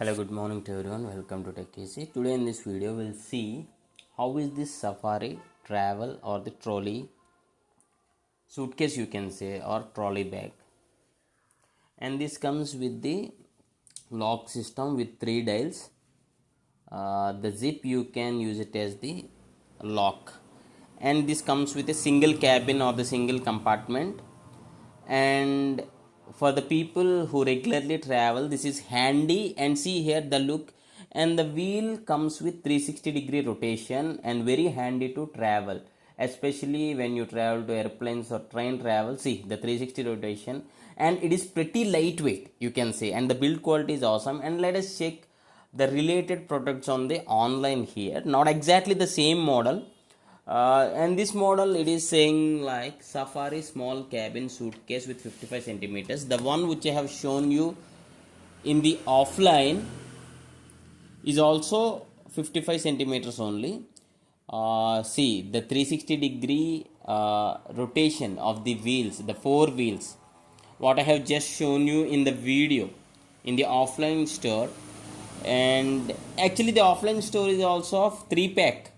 Hello, good morning to everyone. Welcome to Tech Easy. Today in this video, we'll see how is this safari, travel or the trolley, suitcase you can say, or trolley bag. And this comes with the lock system with 3 dials. The zip you can use it as the lock. And this comes with a single cabin or the single compartment. And for the people who regularly travel, this is handy. And see here the look, and the wheel comes with 360-degree rotation and very handy to travel, especially when you travel to airplanes or train travel. See the 360 rotation, and it is pretty lightweight, you can say, and the build quality is awesome. And let us check the related products on the online here. Not exactly the same model, and this model, it is saying like safari small cabin suitcase with 55 centimeters. The one which I have shown you in the offline is also 55 centimeters only. See the 360-degree rotation of the wheels, the 4 wheels, what I have just shown you in the video in the offline store. And actually the offline store is also of 3-pack,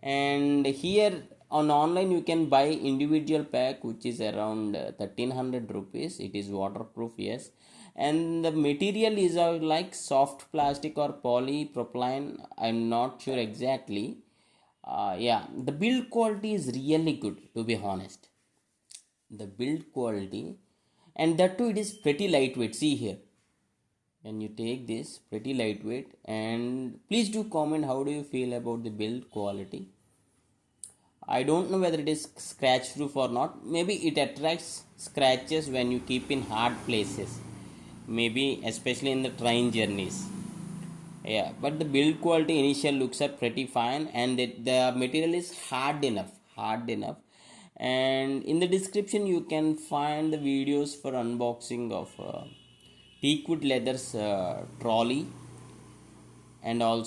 and here on online you can buy individual pack which is around 1300 rupees. It is waterproof, yes, and the material is like soft plastic or polypropylene, I'm not sure exactly. Yeah, the build quality is really good, to be honest, the build quality. And that too, it is pretty lightweight. See here, when you take this, pretty lightweight. And please do comment how do you feel about the build quality. I don't know whether it is scratch proof or not. Maybe it attracts scratches when you keep in hard places, maybe especially in the train journeys. Yeah, but the build quality initial looks are pretty fine, and the material is hard enough. And in the description you can find the videos for unboxing of teakwood leathers trolley, and also